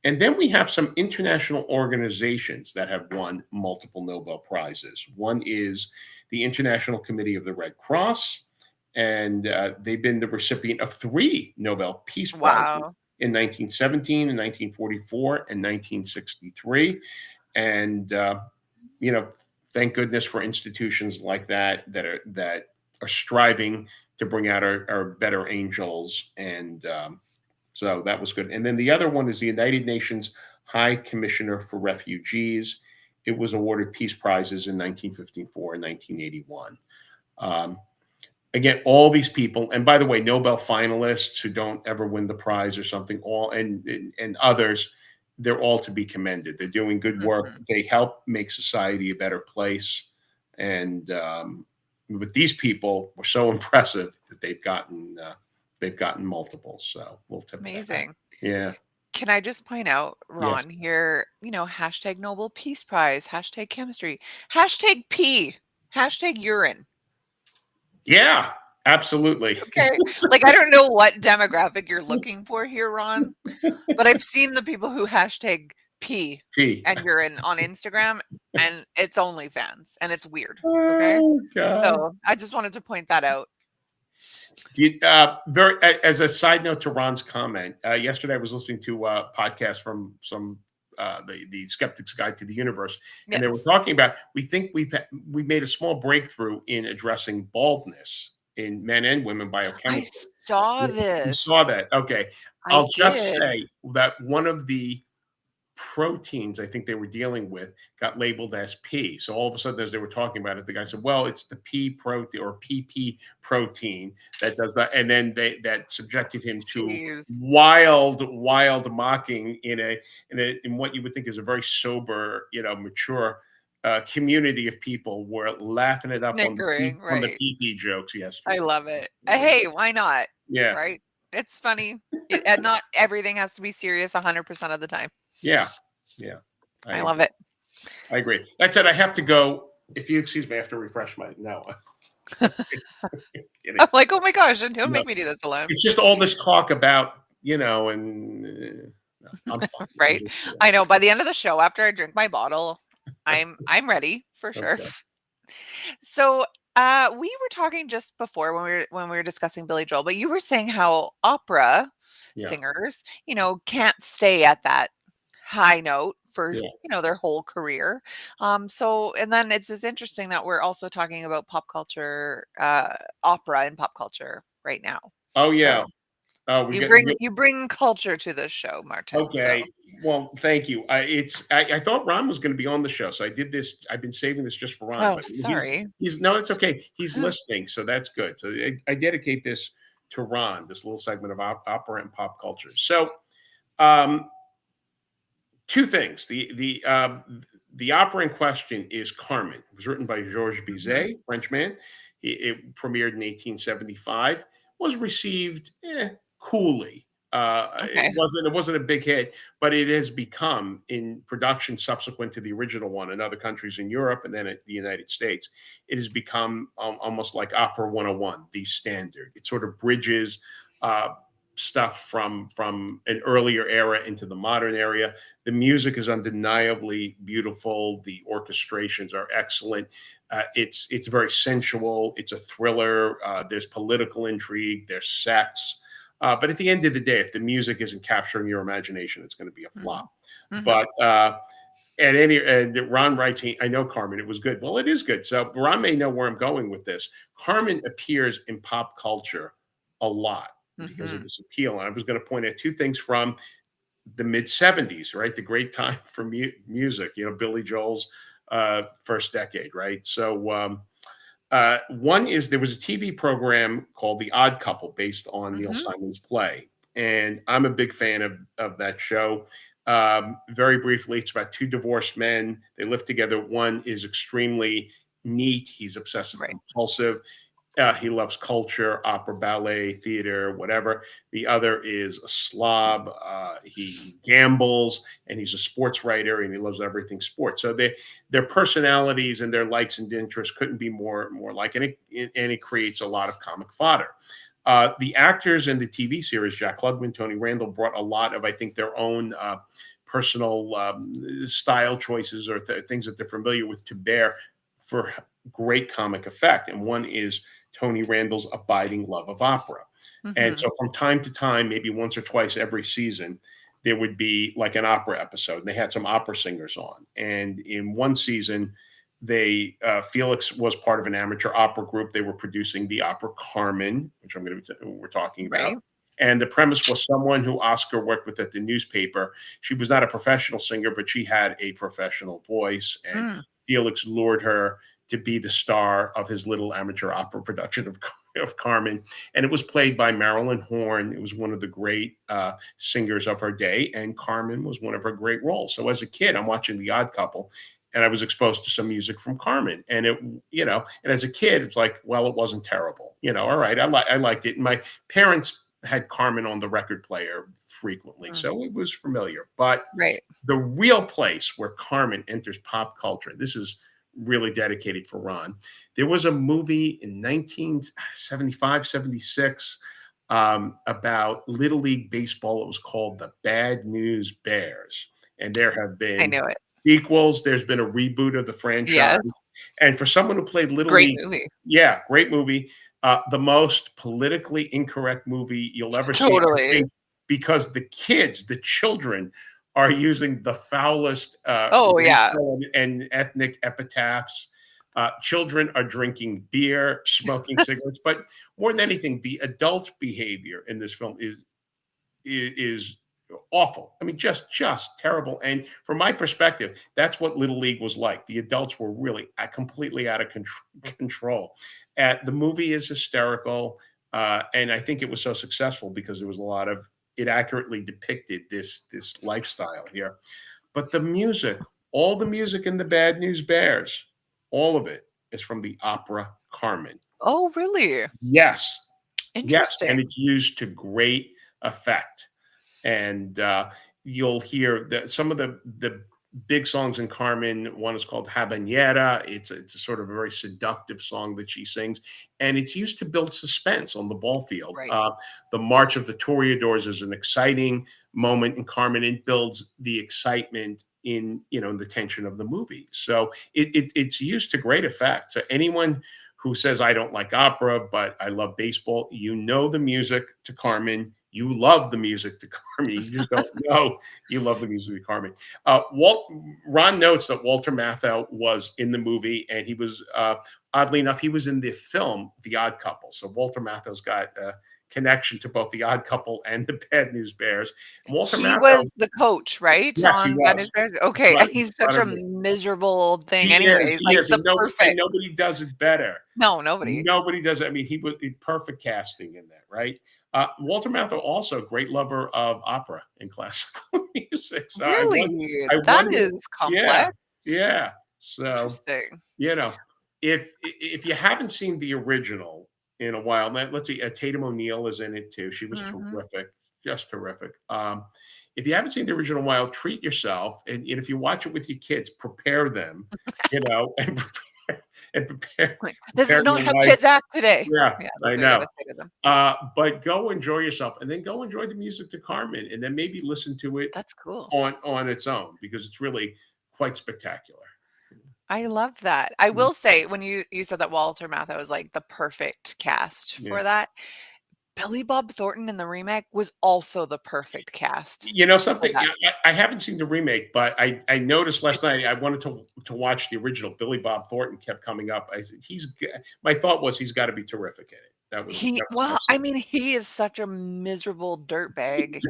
And then we have some international organizations that have won multiple Nobel Prizes. One is the International Committee of the Red Cross, and they've been the recipient of three Nobel Peace Prizes Wow. in 1917, in 1944, and 1963. And you know, thank goodness for institutions like that are striving to bring out our better angels. And so that was good. And then the other one is the United Nations High Commissioner for Refugees. It was awarded peace prizes in 1954 and 1981. Um, Again, all these people, and by the way, Nobel finalists who don't ever win the prize or something, all and others, they're all to be commended. They're doing good work. Mhm. They help make society a better place. And but these people were so impressive that they've gotten multiple. So we'll tip of that. Amazing. Yeah. Can I just point out, Yes. Ron, here, hashtag Nobel Peace Prize, hashtag chemistry, hashtag pee, hashtag urine. Yeah. Absolutely. Okay. Like, I don't know what demographic you're looking for here, Ron, but I've seen the people who hashtag pee Gee. and urine on Instagram, and it's OnlyFans, and it's weird. Okay. Oh God. So I just wanted to point that out. As a side note to Ron's comment, yesterday I was listening to a podcast from the Skeptic's Guide to the Universe, and they were Yes. talking about, we think we made a small breakthrough in addressing baldness in men and women I biochemically. saw You saw this. that? Okay, I I'll just did. say that one of the proteins I think they were dealing with got labeled as P. So all of a sudden, as they were talking about it, the guy said, "Well, it's the P protein or PP protein that does that," and then that subjected him to Jeez. wild mocking in what you would think is a very sober, mature community of people were laughing it up Snickering, on the right. PP jokes I yesterday. love it. Hey, why not? Yeah, Right? It's funny. And not everything has to be serious 100% of the time. yeah, yeah. I I love agree. it. I agree. That said, I have to go. If you excuse me, I have to refresh my no. Kidding. I'm like, "Oh my gosh, and don't No, make me do this alone." it's just all this talk about, and no, I'm fine. I'm Right? just, I know by the end of the show, after I drink my bottle, I'm ready for sure. okay. So, we were talking just before when we were discussing Billy Joel, but you were saying how opera Yeah, singers, can't stay at that high note for, yeah. their whole career. So and then it's just interesting that we're also talking about pop culture, opera and pop culture right now. Oh So yeah. We got we You bring culture to this show, Martin, Okay. so Well, thank you. I thought Ron was going to be on the show, so I did this. I've been saving this just for Ron, oh, but sorry. he's no, it's okay. He's listening, so that's good. So I dedicate this to Ron, this little segment of opera and pop culture. So, um, two things. The opera in question is Carmen. It was written by Georges Mhm. Bizet, Frenchman. It premiered in 1875. Was received coolly. Okay. It wasn't a big hit, but it has become in production subsequent to the original one in other countries in Europe and then at the United States. It has become almost like Opera 101, the standard. It sort of bridges uh, stuff from an earlier era into the modern era. The music is undeniably beautiful. The orchestrations are excellent. It's very sensual. It's a thriller. There's political intrigue. There's sex. But at the end of the day, if the music isn't capturing your imagination, it's going to be a flop. Mhm. Mhm. But Ron writes, I know Carmen, it was good. Well, it is good. So Ron may know where I'm going with this. Carmen appears in pop culture a lot because of Mhm. this appeal. And I was going to point out two things from the mid 70s, right? The great time for music, Billy Joel's first decade, right? So, one is there was a TV program called The Odd Couple based on Neil Mhm. Simon's play. And I'm a big fan of that show. Very briefly, it's about two divorced men. They live together. One is extremely neat, he's obsessive Right. compulsive. He loves culture, opera, ballet, theater, whatever. The other is a slob. He gambles, and he's a sports writer, and he loves everything sports. So their personalities and their likes and interests couldn't be more like, and it creates a lot of comic fodder. The actors in the TV series, Jack Klugman, Tony Randall, brought a lot of, I think, their own personal style choices or things that they're familiar with to bear for great comic effect. And one is Tony Randall's abiding love of opera. And Mhm. so from time to time, maybe once or twice every season, there would be like an opera episode. And they had some opera singers on. And in one season, Felix was part of an amateur opera group. They were producing the opera Carmen, which we're talking about. Right. And the premise was someone who Oscar worked with at the newspaper. She was not a professional singer, but she had a professional voice. And Mm. Felix lured her to be the star of his little amateur opera production of Carmen. And it was played by Marilyn Horne. It was one of the great singers of her day. And Carmen was one of her great roles. So as a kid, I'm watching The Odd Couple, and I was exposed to some music from Carmen. And and as a kid, it's like, well, it wasn't terrible. All right, I liked it. And my parents had Carmen on the record player frequently, Mm. so it was familiar. But Right. the real place where Carmen enters pop culture, this is really dedicated for Ron. There was a movie in 1975, 76 about Little League Baseball. It was called The Bad News Bears. And there have I been knew it. sequels. There's been a reboot of the franchise. Yes. And for someone who played It's a Little great League, movie. yeah, great movie. The most politically incorrect movie you'll ever see, I Totally. think, because the children, are using the foulest Oh, yeah. racial and ethnic epitaphs. Children are drinking beer, smoking cigarettes, but more than anything, the adult behavior in this film is awful. I mean, just terrible. And from my perspective, that's what Little League was like. The adults were really completely out of control. The movie is hysterical, and I think it was so successful because there was a lot of it accurately depicted this lifestyle here. But the music, all the music in the Bad News Bears, all of it is from the opera Carmen. Oh, really? Yes, yes, and Interesting. it's used to great effect. And you'll hear that some of the big songs in Carmen. One is called Habanera. It's a sort of a very seductive song that she sings, and it's used to build suspense on the ball field. Right. The March of the Toreadors is an exciting moment in Carmen. It builds the excitement in the tension of the movie. So it's used to great effect. So anyone who says I don't like opera but I love baseball, the music to Carmen. You love the music to Carmen. You just don't know you love the music to Carmen. Ron notes that Walter Matthau was in the movie, and he was Oddly enough, he was in the film The Odd Couple. So Walter Matthau's got a connection to both The Odd Couple and the Bad News Bears. And Walter He was Mathau, the coach, right, yes, he on Bad News was. Bears? Okay, and Right in he's such front a of me. miserable thing He is, anyways, he like, is, the and perfect nobody does it better. No, nobody. Nobody does it. I mean, he was perfect casting in that, right? Walter Matthau also a great lover of opera and classical music. So Really? I That wonder, is yeah, complex. yeah. So Interesting. you know, if you haven't seen the original in a while, let's see, Tatum O'Neal is in it too. She was Mhm. terrific, just terrific. If you haven't seen the original while, treat yourself, and if you watch it with your kids, prepare them, and Like, "This prepare is not your how wife. kids act today." Yeah, Yeah, that's I what you know. gotta say to them. But go enjoy yourself, and then go enjoy the music to Carmen, and then maybe listen to it That's cool. on its own because it's really quite spectacular. I love that. I Mm, will say, when you said that Walter Matthau was, like, the perfect cast yeah. for that, Billy Bob Thornton in the remake was also the perfect cast You know for something? that. Yeah, I haven't seen the remake, but I noticed last It's night I wanted to watch the original. Billy Bob Thornton kept coming up. I said, my thought was he's gotta be terrific in it. he That was my well, I mean, he is such a miserable dirtbag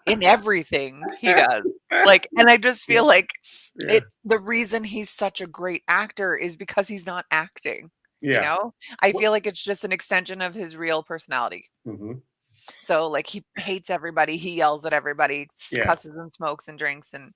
in everything he does. Like, and I just yeah, feel like yeah, the reason he's such a great actor is because he's not acting, you yeah. know? I What feel like it's just an extension of his real personality. mhm, So, like, he hates everybody, he yells at everybody, yeah, cusses and smokes and drinks, and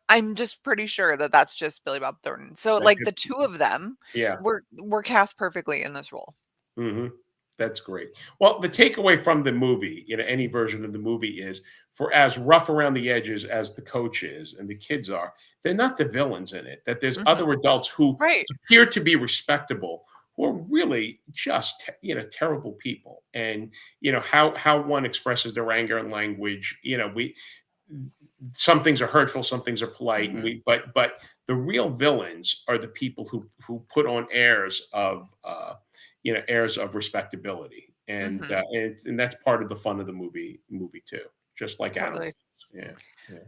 I'm just pretty sure that that's just Billy Bob Thornton. So, that like, could the 2 of them yeah. were cast perfectly in this role. Mhm. That's great. Well, the takeaway from the movie, any version of the movie is for as rough around the edges as the coach is and the kids are, they're not the villains in it. That there's Mhm. other adults who Right. appear to be respectable, who are really just, terrible people. And, how one expresses their anger and language, we some things are hurtful, some things are polite, and Mhm. but the real villains are the people who put on airs of respectability, Mhm. and that's part of the fun of the movie too, just like animals. Totally. Yeah, yeah,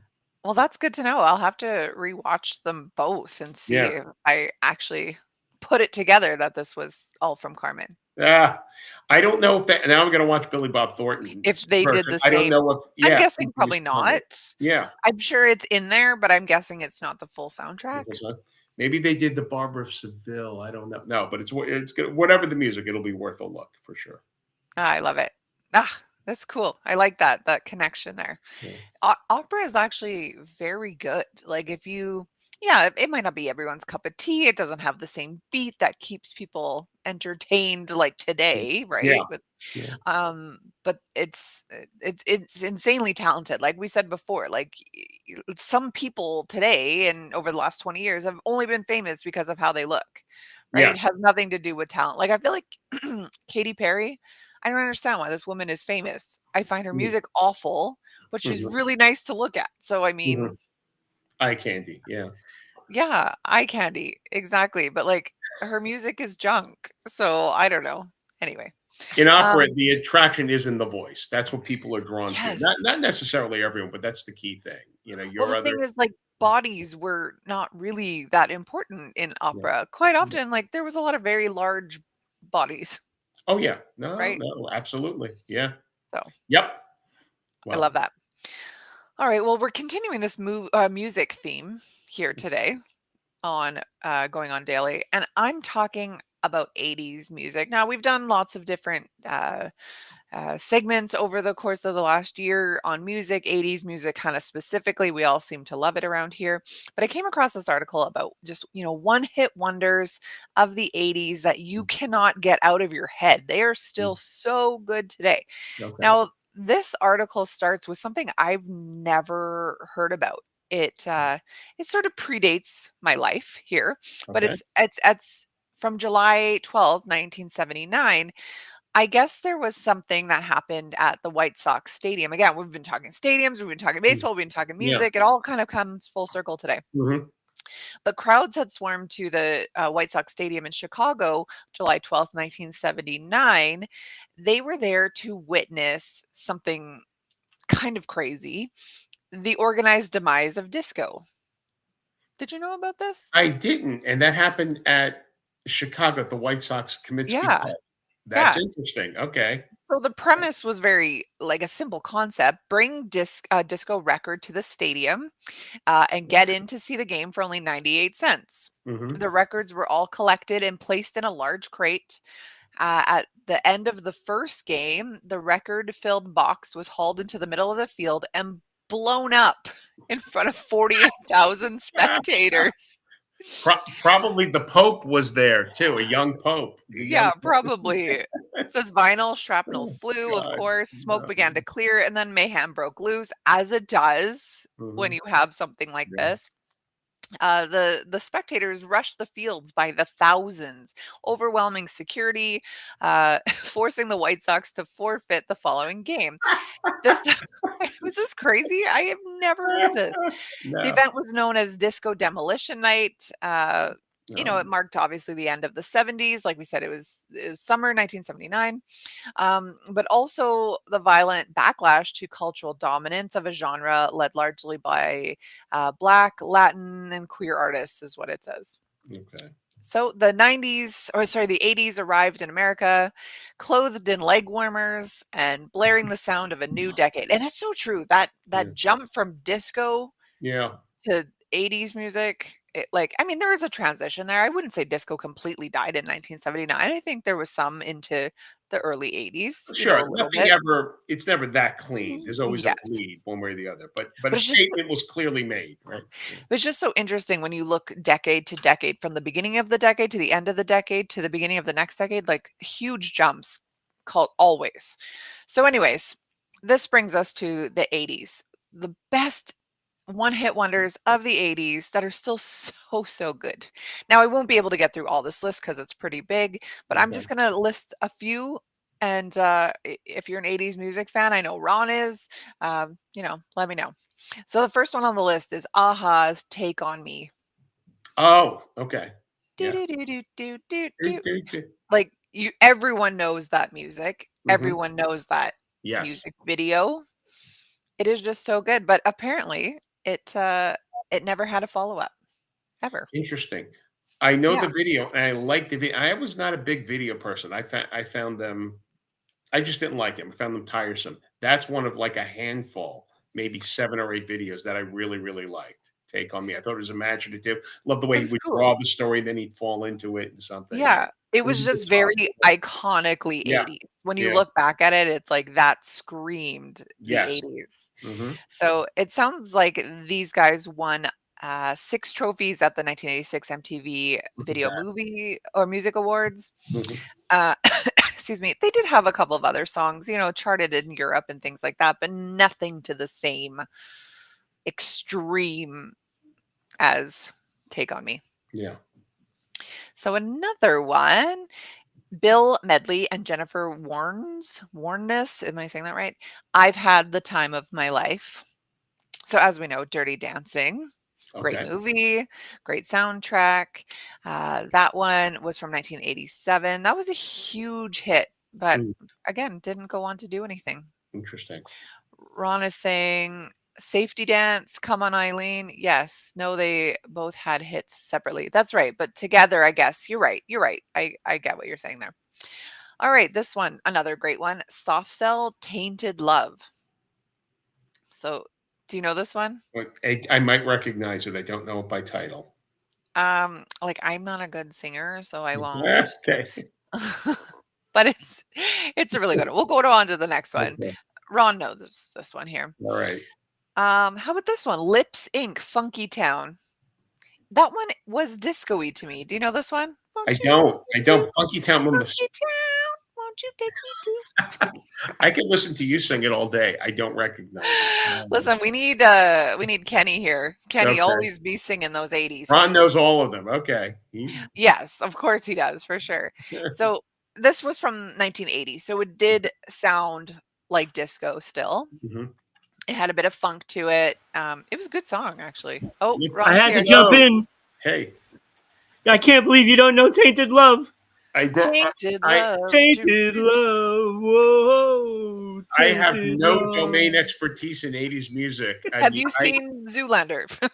Well, that's good to know. I'll have to rewatch them both and see yeah. if I actually put it together that this was all from Carmen. Ah, I don't know if that. Now I'm going to watch Billy Bob If Thornton's they did version. the I don't same know if I'm yeah, guessing if he's probably done it. not. Yeah. I'm sure it's in there, but I'm guessing it's not the full soundtrack. Because, maybe they did the Barber of Seville. I don't know. No, but it's good. Whatever the music, it'll be worth a look for sure. I love it. Ah, that's cool. I like that connection there. Yeah. Opera is actually very good. Like, if you yeah, it might not be everyone's cup of tea. It doesn't have the same beat that keeps people entertained like Yeah. today, Yeah. right? Yeah. But it's insanely talented. Like we said before, like, some people today and over the last 20 years have only been famous because of how they look, right? Yeah. It has nothing to do with talent. Like, I feel like Katy Perry, I don't understand why this woman is famous. I find her Mm, music awful, but she's mhm, really nice to look at. So, I mhm. mean, Eye candy. Yeah. yeah, eye candy, exactly. But, like, her music is junk. So, I don't know. Anyway, In opera, um, the attraction is in the voice. That's what people are drawn to. yes. Not necessarily everyone, but that's the key thing. Well, Your the other thing is, like, bodies were not really that important in yeah. opera. Quite Yeah. often, like, there was a lot of very large bodies, Oh, yeah. No, right? no, absolutely. Yeah. So, Yep. I love Well, that. All right, well, we're continuing this music theme here today on Going On Daily, and I'm talking about 80s music. Now, we've done lots of different segments over the course of the last year on music, 80s music kind of specifically. We all seem to love it around here. But I came across this article about just, one hit wonders of the 80s that you cannot get out of your head. They are mm, still so good today. okay. Now, this article starts with something I've never heard about. It sort of predates my life here, but Okay. it's from July 12th, 1979. I guess there was something that happened at the White Sox stadium. Again, we've been talking stadiums, we've been talking Mm, baseball, we've been talking yeah. music. It all kind of comes full circle today. Mhm. But crowds had swarmed to the White Sox Stadium in Chicago, July 12th, 1979. They were there to witness something kind of crazy, the organized demise of disco. Did you know about this? I didn't, and that happened at Chicago, the White Sox Kaminsky Yeah, Cup. That's yeah. interesting. Okay. So the premise was very like a simple concept: bring disco record to the stadium, and get in to see the game for only 98 cents. Mhm. The records were all collected and placed in a large crate. At the end of the first game, the record-filled box was hauled into the middle of the field and blown up in front of 48,000 spectators. Probably the Pope was there too, a young Pope, the young Yeah, probably. It says vinyl shrapnel Oh flew, of god. course. Smoke No. began to clear, and then mayhem broke loose, as it does when Mhm. you have something like Yeah. this. The spectators rushed the fields by the thousands, overwhelming security, forcing the White Sox to forfeit the following game. This was this crazy? I have never heard of this. The No. event was known as Disco Demolition Night. It Um, marked obviously the end of the 70s. Like we said, it was summer 1979. But also the violent backlash to cultural dominance of a genre led largely by Black, Latin, and queer artists, is what it says. okay. So the 80s arrived in America, clothed in leg warmers and blaring the sound of a new decade. And it's so true that Yeah. that jump from disco Yeah. to 80s music, I mean, there was a transition there. I wouldn't say disco completely died in 1979. I think there was some into the early 80s, a Sure, little nothing bit. ever it's never that clean. There's always a Yes. bleed one way or the other, but a But it's just statement was clearly made, right? Yeah. it's just so interesting when you look decade to decade, from the beginning of the decade to the end of the decade to the beginning of the next decade, like huge jumps called always. So anyways, this brings us to the 80s. The best one-hit wonders of the 80s that are still so good. Now, I won't be able to get through all this list because it's pretty big, but I'm Okay. just gonna list a few, and, if you're an 80s music fan, I know Ron is, let me know. So the first one on the list is a-ha's "Take on Me." Oh, okay. Do Yeah. do do do do do Do, do. do, do. Like, everyone knows that music. Mhm. Everyone knows that Yes. music video. It is just so good, but apparently it, uh, it never had a follow-up, ever. Interesting. I know Yeah. the video, and I like the video. I was not a big video person. I found them I just didn't like them. I found them tiresome. That's one of, like, a handful, maybe 7 or 8 videos that I really, really liked. Take on Me. I thought it was imaginative. Love the way It he was would cool. draw the story, then he'd fall into it and something. Yeah, it It was was a good just song. very iconically Yeah. 80s. When you Yeah. look back at it, it's like that screamed the Yes. 80s. Mhm. So, it sounds like these guys won, 6 trophies at the 1986 MTV Look at Video that. Movie or Music Awards. Mhm. Uh, excuse me. They did have a couple of other songs, charted in Europe and things like that, but nothing to the same extreme as "Take on Me." Yeah. So another one, Bill Medley and Jennifer Warnes, am I saying that right? "I've Had the Time of My Life." So as we know, Dirty Dancing, great Okay. movie, great soundtrack. That one was from 1987. That was a huge hit, but Mm, again, didn't go on to do anything. interesting. Ron is saying Safety Dance, Come on Eileen. Yes. No, they both had hits separately. That's right. But together, I guess. You're right. You're right. I get what you're saying there. All right. This one, another great one. Soft Cell, Tainted Love. So do you know this one? But I might recognize it. I don't know it by title. I'm not a good singer, so I won't. Okay. But it's a really good one. We'll go on to the next one. Okay. Ron knows this one here. All right. How about this one? Lips Inc. Funky Town. That one was disco-y to me. Do you know this one? I Won't you take don't. me I to don't. Funky Town from the Funky Town? Won't you take me to I can listen to you sing it all day. I don't recognize it. Listen, we need Kenny here. Kenny Okay. always be singing those 80s Ron hits. knows all of them. Okay. He's Yes, of course he does, for sure. So, this was from 1980, so it did sound like disco still. Mhm. It had a bit of funk to it. It was a good song, actually. Oh, Yep. I Ron's had to here. jump Hello. in. Hey, I can't believe you don't know Tainted Love. I do Tainted I Love. Tainted Love. Whoa. I have Tainted no domain Love. expertise in 80s music. I Have mean, you seen Zoolander?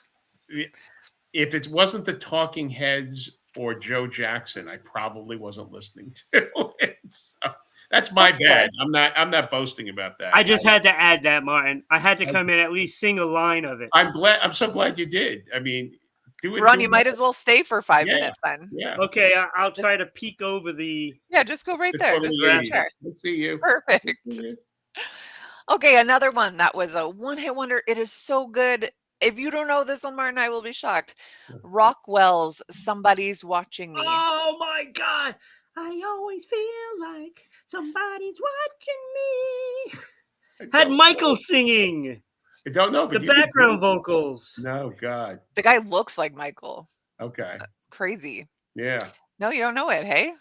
if it wasn't the Talking Heads or Joe Jackson, I probably wasn't listening to it. So that's my bad. I'm not boasting about that. I just had to add that, Martin. I had to come in at least sing a line of it. I'm so glad you did. I mean, Ron, you might as well stay for 5 minutes then. Yeah. Okay, I'll try to peek over the. Yeah, just go right there. Just grab grab chair. Let's see you. Perfect. Okay, another one that was a one-hit wonder. It is so good. If you don't know this one, Martin, I will be shocked. Rockwell's "Somebody's Watching Me." Oh my God! I always feel like somebody's watching me. Had Michael singing. I don't know, but the background vocals. No, God. The guy looks like Michael. Okay. That's crazy. Yeah. No, you don't know it, hey?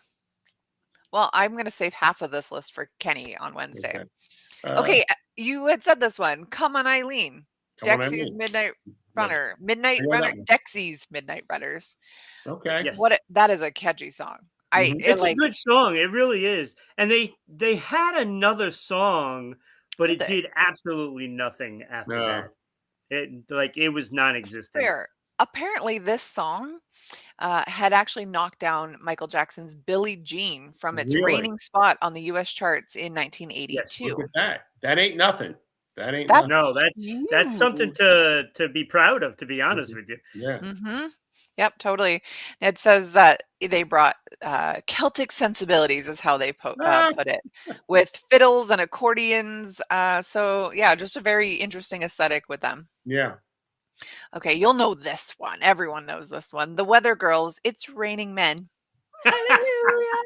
Well, I'm going to save half of this list for Kenny on Wednesday. Okay, you had said this one. Come on, Eileen. Dexy's Midnight Runner. Midnight Runner. Dexy's Midnight Runners. Okay. Yes. That is a catchy song. It's a good song. It really is. And they had another song, but it did absolutely nothing after that. It was non-existent. Fair. Apparently, this song had actually knocked down Michael Jackson's "Billie Jean" from its reigning spot on the U.S. charts in 1982. Yes, look at that. That ain't nothing. That's something to be proud of, to be honest with you. Yeah. Mm-hmm. Yep, totally. It says that they brought Celtic sensibilities, is how they put it, with fiddles and accordions. So yeah, just a very interesting aesthetic with them. Yeah. Okay, you'll know this one. Everyone knows this one. The Weather Girls, "It's Raining Men." Hallelujah.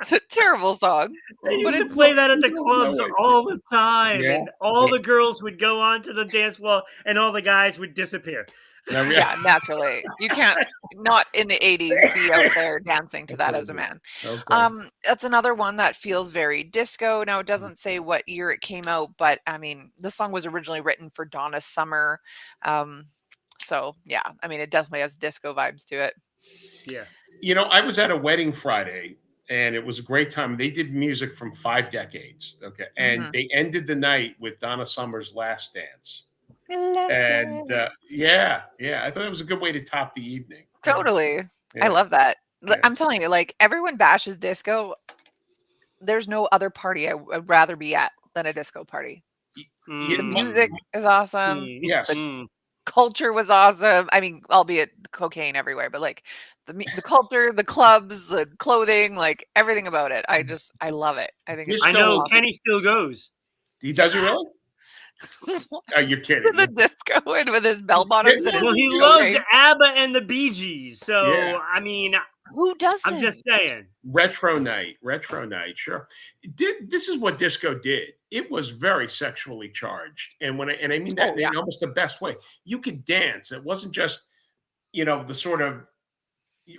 It's a terrible song. They used to play that at the clubs all the time, and all the girls would go onto the dance floor, and all the guys would disappear. Yeah, naturally. You can't not in the 80s be out there dancing to that as a man. Okay. That's another one that feels very disco. Now, it doesn't say what year it came out, but I mean, the song was originally written for Donna Summer. So yeah, I mean, it definitely has disco vibes to it. Yeah. You know, I was at a wedding Friday, and it was a great time. They did music from 5 decades. Okay. And they ended the night with Donna Summer's "Last Dance." And yeah, I thought it was a good way to top the evening. Totally. I love that. I'm telling you, like, everyone bashes disco. There's no other party I would rather be at than a disco party. The music is awesome. Yes. The culture was awesome. I mean, albeit cocaine everywhere, but like the culture, the clubs, the clothing, like everything about it. I love it. I think I know Kenny still goes. He does it really? Are you kidding? The disco and with his bell bottoms. Well, he loves ABBA and the Bee Gees. So I mean, who doesn't? I'm just saying. Retro night, sure. This is what disco did. It was very sexually charged, and I mean that in almost the best way. You could dance. It wasn't just, the sort of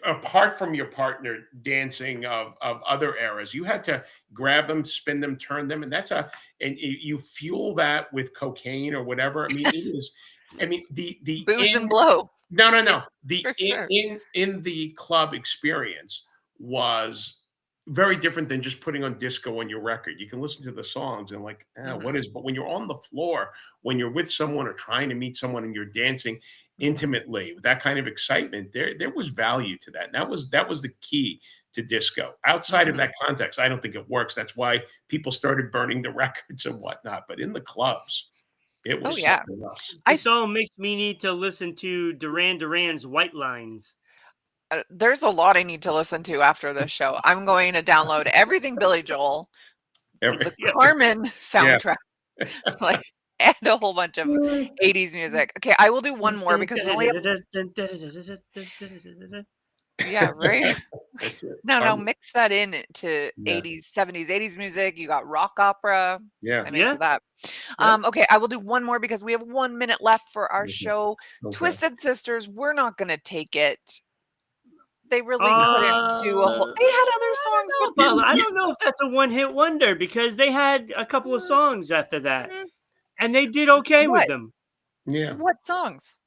apart from your partner dancing of other eras. You had to grab them, spin them, turn them, and you fuel that with cocaine or whatever. I mean, it is. I mean, the booze and blow. No. In the club experience was very different than just putting on disco on your record. You can listen to the songs and like, but when you're on the floor, when you're with someone or trying to meet someone and you're dancing intimately with that kind of excitement, there was value to that. And that was the key to disco. Outside of that context, I don't think it works. That's why people started burning the records and whatnot. But in the clubs, it was something else. This song makes me need to listen to Duran Duran's "White Lines." There's a lot I need to listen to after this show. I'm going to download everything Billy Joel, the Carmen soundtrack, and a whole bunch of 80s music. Okay, I will do one more because we only have... Yeah, right? No, mix that in to 80s, 70s, 80s music. You got rock opera. Yeah. I'm into that. Okay, I will do one more because we have 1 minute left for our show. Twisted Sisters, we're not going to take it. They really couldn't do a whole... They had other songs. But I don't know if that's a one-hit wonder because they had a couple of songs after that. And they did okay with them. Yeah. What songs?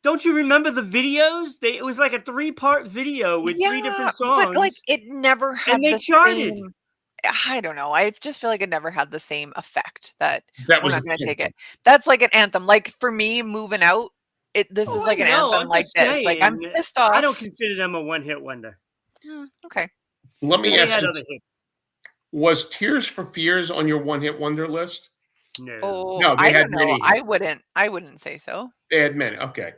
Don't you remember the videos? It was like a 3-part video with 3 different songs. But like it never had and they charted. Same, I don't know. I just feel like it never had the same effect that we're not going to take it. That's like an anthem. Like for me, Moving Out, this Oh, is I like an know. anthem I'm like just this. Like, I'm saying. pissed I don't off. consider them a one-hit wonder. Okay. Let me They ask had you, other hits. was Tears for Fears on your one-hit wonder list? No. Oh, No, they I had don't know. many hits. I wouldn't say so. They had many, okay,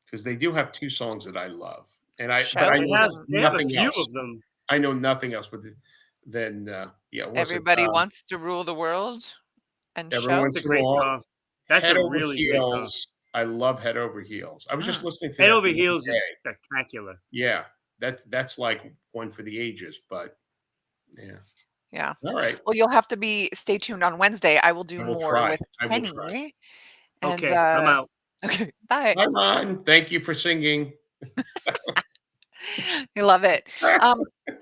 because they do have 2 songs that I love, but I Shout know They have a nothing few else. of them. I know nothing else but than, yeah, what was it? Everybody wants to rule the world and shout. Everyone's It's a great Song, song. That's Head a Over really great song. Heels. I love Head Over Heels. I was just Mm, listening to Head that Over the other Heels is day. spectacular. Yeah, that's like one for the ages, but yeah. yeah. All right. Well, you'll have to stay tuned on Wednesday. I will do I will more try. with I will try. Kenny. And Okay, I'm out. okay, bye. Bye, Ron. Thank you for singing. You love it.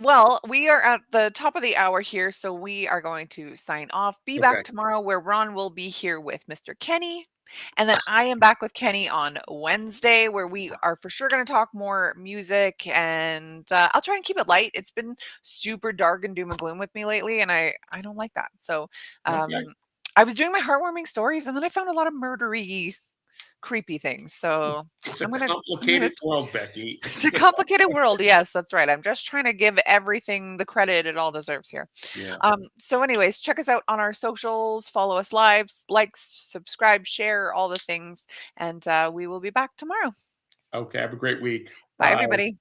Well, we are at the top of the hour here, so we are going to sign off. Be Okay. back tomorrow where Ron will be here with Mr. Kenny. And then I am back with Kenny on Wednesday, where we are for sure going to talk more music. And I'll try and keep it light. It's been super dark and doom and gloom with me lately, and I don't like that. So Okay. I was doing my heartwarming stories, and then I found a lot of murdery, creepy things. So It's a I'm gonna complicated world, Becky. it's a complicated world. Yes, that's right. I'm just trying to give everything the credit it all deserves here. Yeah. So anyways, check us out on our socials, follow us live, like, subscribe, share, all the things. And we will be back tomorrow. Okay. Have a great week. Bye, Bye. everybody.